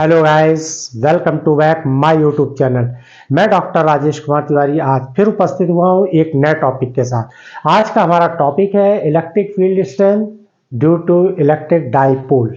Hello guys, welcome to back my YouTube channel. मैं doctor Rajesh Kumar Tiwari आज फिर उपस्थित हुआ हूं एक नए टॉपिक के साथ। आज का हमारा टॉपिक है electric field strength due to electric dipole.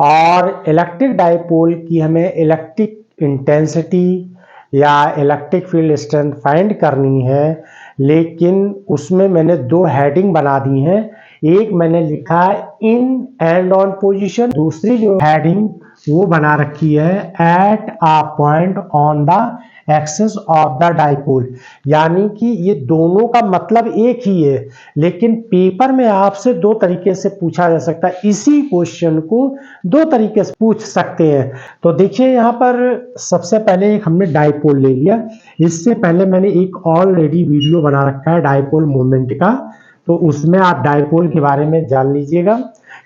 और इलेक्ट्रिक डाइपोल की हमें इलेक्ट्रिक इंटेंसिटी या इलेक्ट्रिक फील्ड स्ट्रेंथ फाइंड करनी है, लेकिन उसमें मैंने दो हेडिंग बना दी हैं। एक मैंने लिखा है इन एंड ऑन पोजीशन, दूसरी जो हेडिंग वो बना रखी है at a point on the axis of the dipole. यानी कि ये दोनों का मतलब एक ही है, लेकिन पेपर में आपसे दो तरीके से पूछा जा सकता है। इसी क्वेश्चन को दो तरीके से पूछ सकते हैं। तो देखिए यहाँ पर सबसे पहले एक हमने डाइपोल ले लिया। इससे पहले मैंने एक ऑलरेडी वीडियो बना रखा है डाइपोल मोमेंट का, तो उसमें आप डाइपोल के बारे में जान लीजिएगा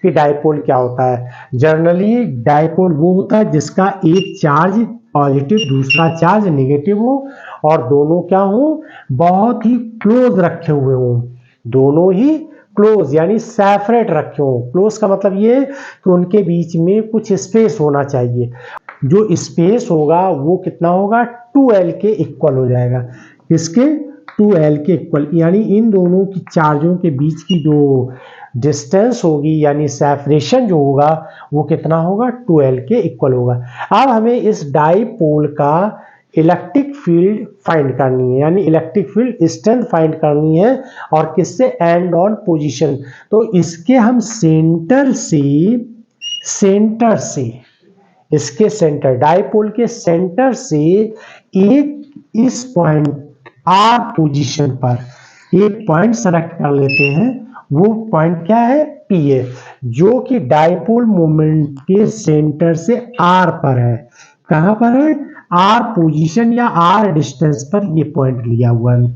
कि डाइपोल क्या होता है। जनरली डाइपोल वो होता है जिसका एक चार्ज पॉजिटिव दूसरा चार्ज नेगेटिव हो और दोनों क्या हो, बहुत ही क्लोज रखे हुए हो। दोनों ही क्लोज यानी सेपरेट रखे हो। क्लोज का मतलब ये कि उनके बीच में कुछ स्पेस होना चाहिए। जो स्पेस होगा वो कितना होगा, 2L के इक्वल हो जाएगा। किसके? 2L के इक्वल। यानी इन दोनों की चार्जों के बीच की जो डिस्टेंस होगी यानी सेपरेशन जो होगा वो कितना होगा, 2L के इक्वल होगा। अब हमें इस डाइपोल का इलेक्ट्रिक फील्ड फाइंड करनी है, यानी इलेक्ट्रिक फील्ड स्ट्रेंथ फाइंड करनी है। और किससे? And on position. तो इसके हम सेंटर से इसके सेंटर, डाइपोल के सेंटर से एक इस पॉइंट आर पोजीशन पर एक पॉइंट सेलेक्ट कर लेते हैं। वो पॉइंट क्या है? पी है, जो कि डाइपोल मोमेंट के सेंटर से आर पर है। कहां पर है? आर पोजीशन या आर डिस्टेंस पर ये पॉइंट लिया हुआ है।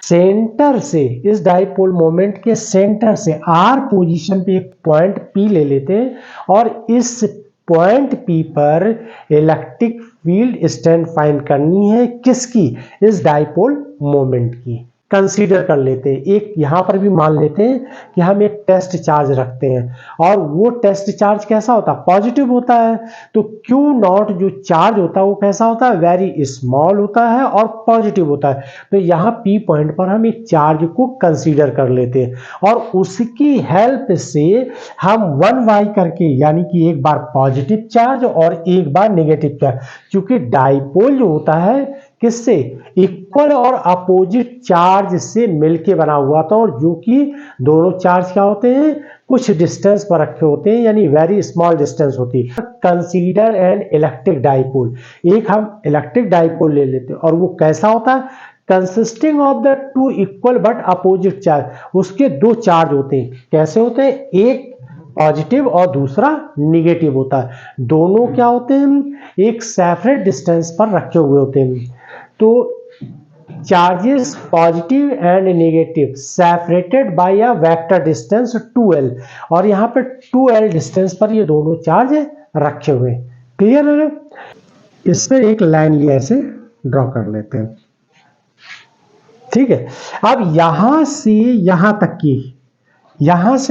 सेंटर से, इस डाइपोल मोमेंट के सेंटर से आर पोजीशन पे एक पॉइंट पी ले लेते हैं और इस पॉइंट पी पर इलेक्ट्रिक फील्ड स्ट्रेंथ फाइंड करनी है। किसकी? इस डाइपोल मोमेंट की। कंसीडर कर लेते हैं, एक यहां पर भी मान लेते हैं कि हम एक टेस्ट चार्ज रखते हैं और वो टेस्ट चार्ज कैसा होता है? पॉजिटिव होता है। तो क्यू नॉट जो चार्ज होता है वो कैसा होता है? वेरी स्मॉल होता है और पॉजिटिव होता है। तो यहाँ पी पॉइंट पर हम एक चार्ज को कंसीडर कर लेते हैं और उसकी हेल्प से हम 1y करके, यानी कि एक बार पॉजिटिव चार्ज और एक बार नेगेटिव चार्ज, क्योंकि डाइपोल जो होता है किससे? इक्वल और अपोजिट चार्ज से मिलके बना हुआ था, और जो कि दोनों चार्ज क्या होते हैं? कुछ डिस्टेंस पर रखे होते हैं, यानी वेरी स्मॉल डिस्टेंस होती है। Consider an electric dipole. एक हम इलेक्ट्रिक डाइपोल ले लेते हैं और वो कैसा होता है? Consisting of the two equal but opposite charge. उसके दो चार्ज होते हैं। कैसे होते हैं? एक पॉजिटिव और दूसरा निगेटिव होता है। दोनों क्या होते हैं? एक सेपरेट डिस्टेंस पर रखे हुए होते हैं। तो charges positive and negative separated by a vector distance 2L, और यहाँ पे 2L डिस्टेंस पर ये दोनों चार्ज रखे हुए। क्लियर है? इस पे एक लाइन लिया ऐसे ड्रॉ कर लेते हैं। ठीक है। अब यहां से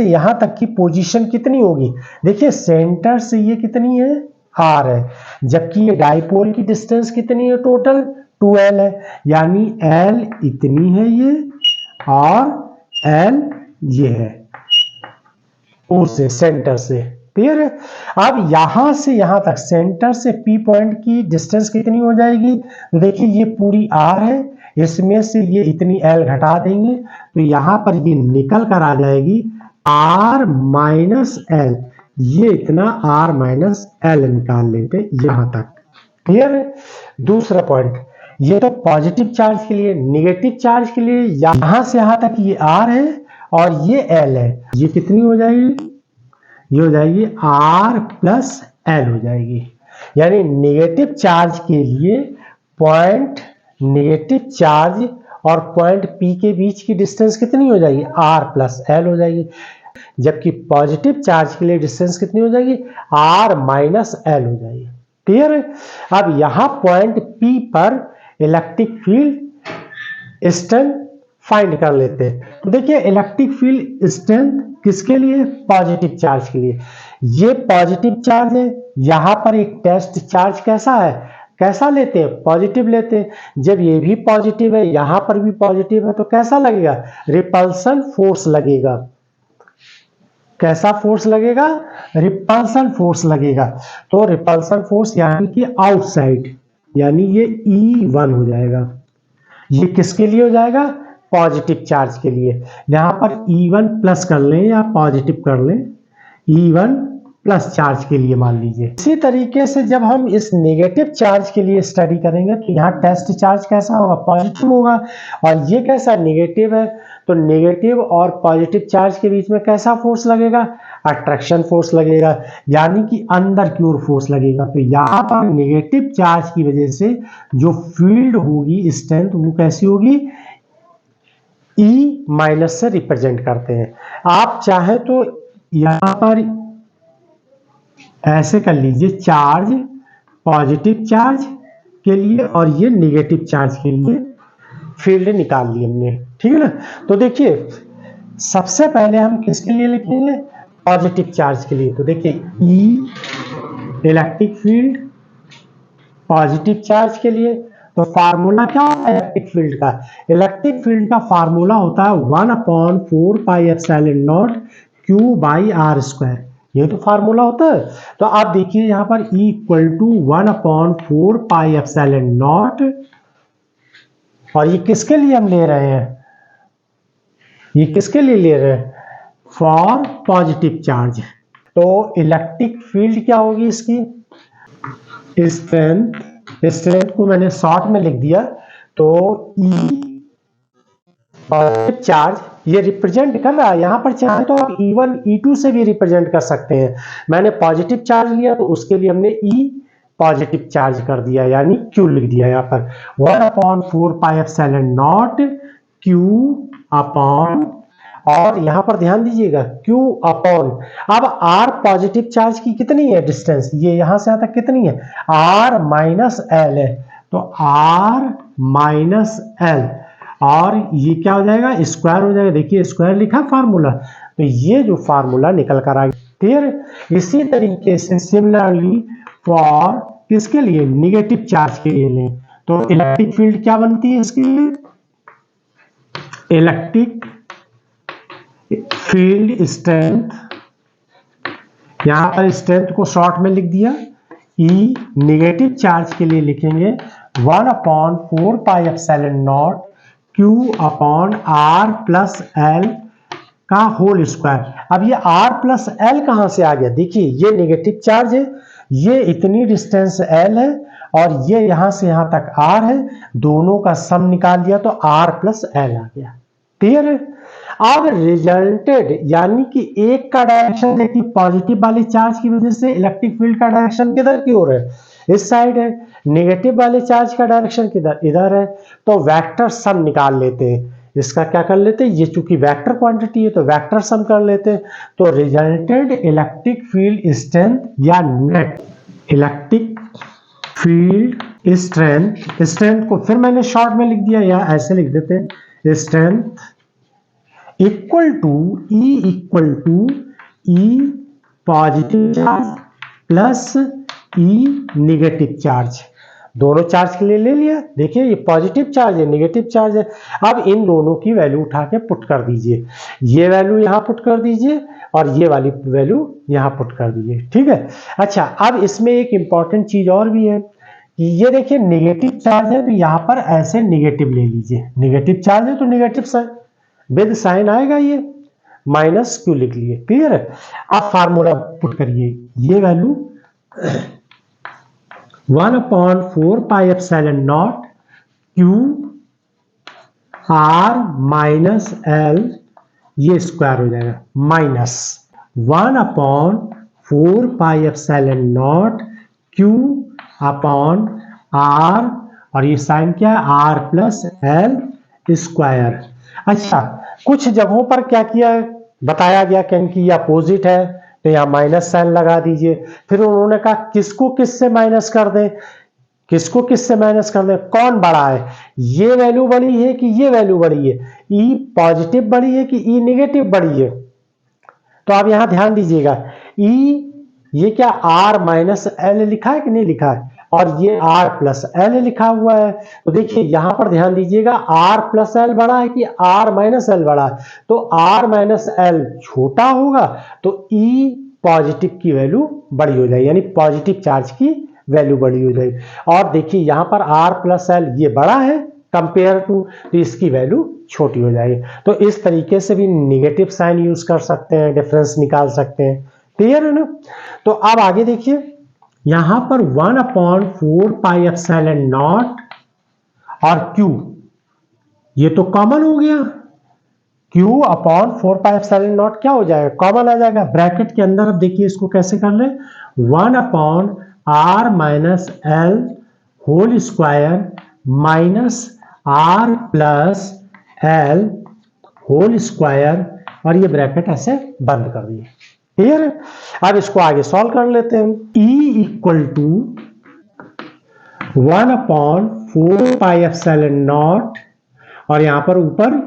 यहां तक की पोजीशन कितनी होगी? देखिए सेंटर से ये कितनी है? R है, जबकि ये डाइपोल की डिस्टेंस कितनी है? टोटल 2L है, यानी L इतनी है ये और L ये है। O से, सेंटर से। क्लियर है? अब यहां से यहां तक सेंटर से P पॉइंट की डिस्टेंस कितनी हो जाएगी? देखिए ये पूरी R है, इसमें से ये इतनी L घटा देंगे तो यहां पर ये निकल कर आ जाएगी R माइनस L। ये इतना R माइनस L निकाल लेते यहां तक। क्लियर है? दूसरा पॉइंट, ये तो पॉजिटिव चार्ज के लिए। नेगेटिव चार्ज के लिए यहां से यहां तक ये R है और ये L है। ये कितनी हो जाएगी? ये हो जाएगी R प्लस L हो जाएगी। यानी नेगेटिव चार्ज के लिए पॉइंट नेगेटिव चार्ज और पॉइंट P के बीच की डिस्टेंस कितनी हो जाएगी? R प्लस L हो जाएगी। जबकि पॉजिटिव चार्ज के लिए डिस्टेंस कितनी हो जाएगी? R माइनस L हो जाएगी। क्लियर है? अब यहां पॉइंट P पर इलेक्ट्रिक फील्ड स्ट्रेंथ फाइंड कर लेते हैं। तो देखिए इलेक्ट्रिक फील्ड स्ट्रेंथ किसके लिए? पॉजिटिव चार्ज के लिए। ये पॉजिटिव चार्ज है, यहां पर एक टेस्ट चार्ज कैसा है, कैसा लेते हैं, पॉजिटिव लेते हैं। जब ये भी पॉजिटिव है, यहां पर भी पॉजिटिव है, तो कैसा लगेगा, रिपल्सन फोर्स लगेगा। कैसा फोर्स लगेगा, रिपल्सन फोर्स लगेगा। तो रिपल्सन फोर्स यानी कि आउटसाइड, यानी ये E1 हो जाएगा। ये किसके लिए हो जाएगा, पॉजिटिव चार्ज के लिए। यहां पर E1 प्लस कर लें या पॉजिटिव कर लें, E1 प्लस चार्ज के लिए मान लीजिए। इसी तरीके से जब हम इस नेगेटिव चार्ज के लिए स्टडी करेंगे तो यहाँ टेस्ट चार्ज कैसा होगा, पॉजिटिव होगा, और ये कैसा, नेगेटिव है। तो नेगेटिव और पॉजिटिव चार्ज के बीच में कैसा फोर्स लगेगा, अट्रैक्शन फोर्स लगेगा, यानी कि अंदर की ओर फोर्स लगेगा। तो यहाँ पर नेगेटिव चार्ज की वजह से जो फील्ड होगी, स्ट्रेंथ, वो कैसी होगी, E माइनस से रिप्रेजेंट करते हैं। आप चाहे तो यहां पर ऐसे कर लीजिए, चार्ज पॉजिटिव चार्ज के लिए और ये नेगेटिव चार्ज के लिए फील्ड निकाल ली हमने, ठीक है ना। तो देखिए सबसे पहले हम किसके लिए लिखेंगे, पॉजिटिव चार्ज के लिए। तो देखिए E electric field positive charge के लिए, तो फार्मूला क्या होता है इलेक्ट्रिक फील्ड का, इलेक्ट्रिक फील्ड का फार्मूला होता है 1/4πε0 Q/r²। ये तो फार्मूला होता है। तो आप देखिए यहां पर E = 1/4πε0, और ये किसके लिए हम ले रहे हैं, ये किसके लिए ले रहे हैं, फॉर पॉजिटिव चार्ज। तो इलेक्ट्रिक फील्ड क्या होगी इसकी, स्ट्रेंथ को मैंने शॉर्ट में लिख दिया। तो E पॉजिटिव चार्ज ये रिप्रेजेंट कर रहा है, यहां पर चाहे तो आप E1 E2 से भी रिप्रेजेंट कर सकते हैं। मैंने पॉजिटिव चार्ज लिया तो उसके लिए हमने E पॉजिटिव चार्ज कर दिया, यानी Q लिख दिया यहाँ पर 1/4πε0 Q अपॉन, और यहां पर ध्यान दीजिएगा Q अपॉन, अब R पॉजिटिव चार्ज की कितनी है डिस्टेंस, ये यहां से यहां तक कितनी है, R माइनस L है। तो R माइनस L, और ये क्या हो जाएगा, स्क्वायर हो जाएगा। देखिए स्क्वायर लिखा फार्मूला, तो ये जो फार्मूला निकल कर आ गया, क्लियर। इसी तरीके से सिमिलरली फॉर किसके लिए, निगेटिव चार्ज के लिए, तो इलेक्ट्रिक फील्ड क्या बनती है इसके लिए, इलेक्ट्रिक फील्ड स्ट्रेंथ, यहां पर स्ट्रेंथ को शॉर्ट में लिख दिया। E नेगेटिव चार्ज के लिए लिखेंगे 1/4πε0 Q upon R plus L का होल स्क्वायर। अब ये R प्लस L कहां से आ गया, देखिए ये नेगेटिव चार्ज है, ये इतनी डिस्टेंस L है, और ये यहां से यहां तक R है, दोनों का सम निकाल दिया तो R प्लस L आ गया, क्लियर है। अब रिजल्टेड, यानी कि एक का डायरेक्शन देखिए, पॉजिटिव वाले चार्ज की वजह से इलेक्ट्रिक फील्ड का डायरेक्शन किधर की ओर है, इस साइड है। नेगेटिव वाले चार्ज का डायरेक्शन किधर, इधर है। तो वेक्टर सम निकाल लेते हैं, इसका क्या कर लेते हैं, ये चूंकि वेक्टर क्वांटिटी है तो वेक्टर सम कर लेते हैं। तो रिजल्टेड इलेक्ट्रिक फील्ड स्ट्रेंथ या net electric field strength, strength को फिर मैंने शॉर्ट में लिख दिया, या ऐसे लिख देते हैं, strength equal to E positive charge plus E negative charge. दोनों चार्ज के लिए ले लिया, देखिए ये पॉजिटिव चार्ज है, नेगेटिव चार्ज है। अब इन दोनों की वैल्यू उठा के पुट कर दीजिए, ये वैल्यू यहां पुट कर दीजिए और ये वाली वैल्यू यहां पुट कर दीजिए, ठीक है। अच्छा, अब इसमें एक इंपॉर्टेंट चीज और भी है कि ये देखिए नेगेटिव चार्ज है, तो यहां पर ऐसे नेगेटिव ले लीजिए, नेगेटिव चार्ज है तो नेगेटिव साइन विद साइन आएगा, ये माइनस क्यू लिख लिए, क्लियर है। आप फार्मूला पुट करिए, ये value 1/4πε0 Q R minus L, ये स्क्वायर हो जाएगा, माइनस 1/4πε0 Q अपॉन R, और ये साइन क्या है, R प्लस L स्क्वायर। अच्छा, कुछ जगहों पर क्या किया बताया गया कि ये अपोजिट है, तो यहां माइनस साइन लगा दीजिए। फिर उन्होंने कहा किसको किससे माइनस कर दें, किसको किससे माइनस कर दें, कौन बड़ा है, ये वैल्यू बड़ी है कि ये वैल्यू बड़ी है, E पॉजिटिव बड़ी है कि E नेगेटिव बड़ी है। तो आप यहां ध्यान दीजिएगा, E ये क्या r माइनस एल लिखा है कि नहीं लिखा है, और ये r प्लस एल लिखा हुआ है। तो देखिए यहां पर ध्यान दीजिएगा, r प्लस एल बड़ा है कि r माइनस एल बड़ा है, तो r माइनस एल छोटा होगा तो E पॉजिटिव की वैल्यू बड़ी हो जाएगी, यानी पॉजिटिव चार्ज की वैल्यू बड़ी हो जाएगी। और देखिए यहां पर r प्लस एल ये बड़ा है कंपेयर टू, तो इसकी वैल्यू छोटी हो जाएगी। तो इस तरीके से भी निगेटिव साइन यूज कर सकते हैं, डिफरेंस निकाल सकते हैं। क्लियर है ना। तो अब आगे देखिए, यहां पर 1/4 पाई एप्सिलॉन नॉट और Q, ये तो कॉमन हो गया, Q/4 पाई एप्सिलॉन नॉट क्या हो जाएगा, कॉमन आ जाएगा ब्रैकेट के अंदर। अब देखिए इसको कैसे कर ले, 1/r minus L whole square minus r plus L whole square, और ये ब्रैकेट ऐसे बंद कर दिए। क्लियर है। अब इसको आगे सॉल्व कर लेते हैं। E equal to 1/4 pi epsilon naught, और यहां पर ऊपर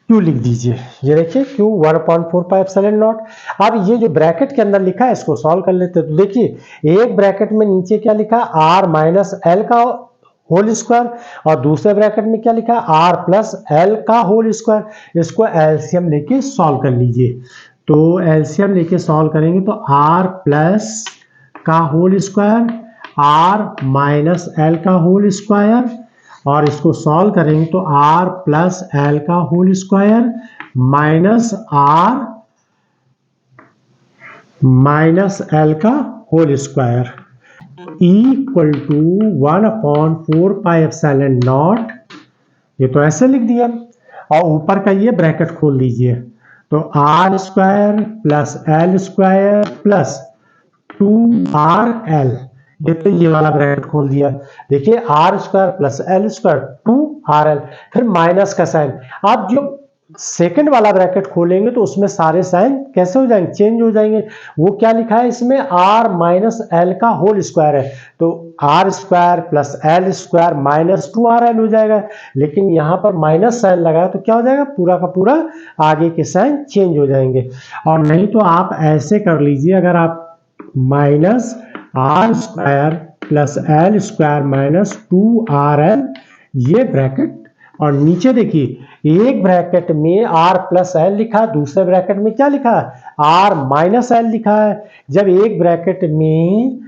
Q लिख दीजिए। ये देखिए Q 1/4 पाई एप्सिलॉन नॉट। अब ये जो ब्रैकेट के अंदर लिखा है इसको सॉल्व कर लेते हैं। तो देखिए एक ब्रैकेट में नीचे क्या लिखा है, r माइनस एल का होल स्क्वायर, और दूसरे ब्रैकेट में क्या लिखा है, r प्लस एल का होल स्क्वायर। इसको एलसीएम लेके सॉल्व कर लीजिए। तो एलसीएम लेके सॉल्व करेंगे तो r प्लस का whole square, r minus L का होल स्क्वायर, और इसको सॉल्व करेंगे तो r प्लस एल का whole square minus r minus L का whole square equal to 1/4 pi epsilon naught. ये तो ऐसे लिख दिया, और ऊपर का ये ब्रैकेट खोल लीजिए, तो r square plus L square plus 2rl, ये तो ये वाला ब्रैकेट खोल दिया। देखिए r square plus L square 2rl, फिर माइनस का साइन। आप जो सेकंड वाला ब्रैकेट खोलेंगे तो उसमें सारे साइन कैसे हो जाएंगे, चेंज हो जाएंगे। वो क्या लिखा है इसमें, r माइनस एल का होल स्क्वायर है, तो r square plus L square minus 2rl हो जाएगा। लेकिन यहाँ पर माइनस साइन लगाया तो क्या हो जाएगा, पूरा का पूरा आगे के साइन चेंज हो जाएंगे। और नहीं तो आप ऐसे कर लीजिए, अगर आप minus r square plus L square minus 2rl, ये ब्रैकेट, और नीचे देखिए एक ब्रैकेट में r प्लस एल लिखा है, दूसरे ब्रैकेट में क्या लिखा है, r माइनस एल लिखा है। जब एक ब्रैकेट में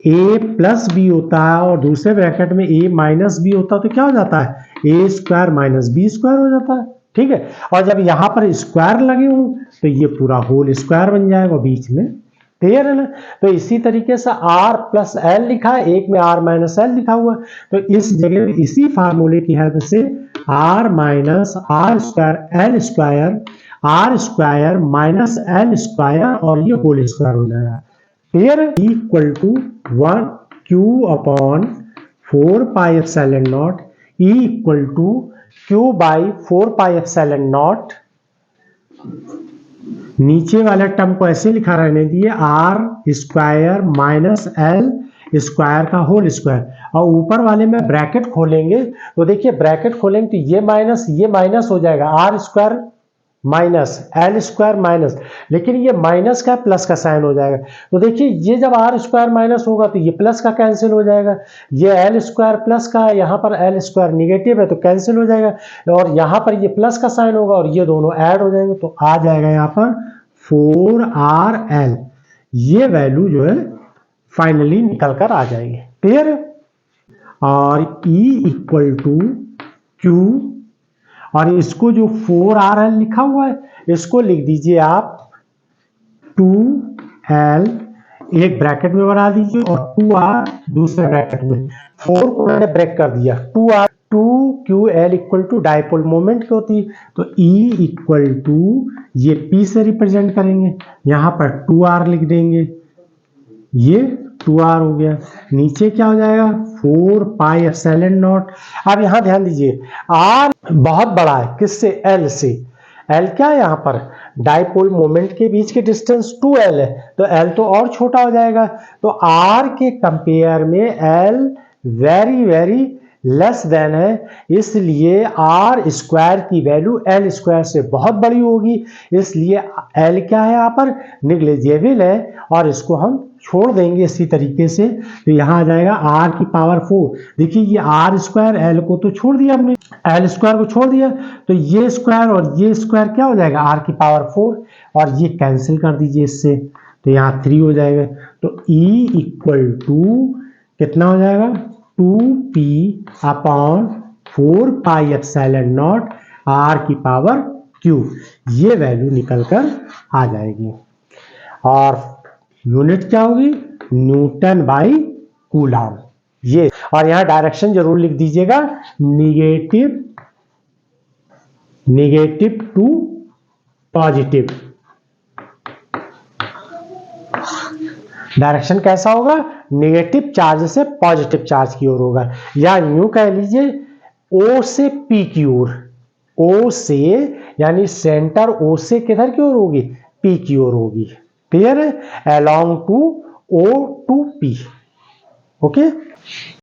a प्लस बी होता है और दूसरे ब्रैकेट में a माइनस बी होता है तो क्या हो जाता है, a square minus B square हो जाता है। ठीक है। और जब यहां पर स्क्वायर लगे हो तो ये पूरा होल स्क्वायर बन जाएगा बीच में। क्लियर है ना। तो इसी तरीके से r प्लस एल लिखा है, एक में r माइनस एल लिखा हुआ, तो इस जगह इसी फार्मूले की हेल्प से r minus r square L square, r square minus L square, और ये होल स्क्वायर हो जाएगा। क्लियर है। Equal to 1 Q/4 pi epsilon naught, E equal to Q/4 pi epsilon naught. नीचे वाले टर्म को ऐसे लिखा रहने दिए, r square minus L square का होल स्क्वायर, और ऊपर वाले में ब्रैकेट खोलेंगे तो देखिए ब्रैकेट खोलेंगे तो ये माइनस हो जाएगा, r square minus L square minus, लेकिन ये माइनस का प्लस का साइन हो जाएगा। तो देखिए ये जब r स्क्वायर माइनस होगा तो ये प्लस का कैंसिल हो जाएगा, ये एल स्क्वायर प्लस का है, यहाँ पर एल स्क्वायर निगेटिव है तो कैंसिल हो जाएगा, और यहाँ पर ये प्लस का साइन होगा और ये दोनों ऐड हो जाएंगे, तो आ जाएगा यहाँ पर 4rl। ये वैल्यू जो है फाइनली निकल कर आ जाएगी। क्लियर है। और E इक्वल टू Q, और इसको जो 4rl लिखा हुआ है इसको लिख दीजिए आप 2l, एक ब्रैकेट में बना दीजिए, और 2r दूसरे ब्रैकेट में। 4 को मैंने ब्रेक कर दिया, 2r 2ql equal to dipole moment की होती है, तो E इक्वल टू ये P से रिप्रेजेंट करेंगे, यहाँ पर 2r लिख देंगे, ये 2r हो गया। नीचे क्या हो जाएगा, 4 पाई एप्सिलॉन नॉट। अब यहां ध्यान दीजिए r बहुत बड़ा है किससे, l से। l क्या है, यहाँ पर डाइपोल मोमेंट के बीच के डिस्टेंस 2l है, तो l तो और छोटा हो जाएगा, तो r के कंपेयर में l very very less than है, इसलिए आर स्क्वायर की वैल्यू एल स्क्वायर से बहुत बड़ी होगी, इसलिए एल क्या है यहाँ पर निग्लिजिबल है और इसको हम छोड़ देंगे इसी तरीके से। तो यहाँ आ जाएगा आर की पावर 4। देखिए ये आर स्क्वायर एल को तो छोड़ दिया हमने, एल स्क्वायर को छोड़ दिया, तो ये स्क्वायर और ये स्क्वायर क्या हो जाएगा आर की पावर 4 और ये कैंसिल कर दीजिए इससे, तो यहाँ 3 हो जाएगा। तो E इक्वल टू कितना हो जाएगा 2p/4πε0 r की पावर q, ये वैल्यू निकलकर आ जाएगी और यूनिट क्या होगी न्यूटन बाई कूलम। ये और यहां डायरेक्शन जरूर लिख दीजिएगा, नेगेटिव टू पॉजिटिव। डायरेक्शन कैसा होगा नेगेटिव चार्ज से पॉजिटिव चार्ज की ओर होगा, या यूं कह लीजिए O से P की ओर, O से यानी सेंटर O से किधर की ओर होगी P की ओर होगी। क्लियर है, along to O to P। Okay.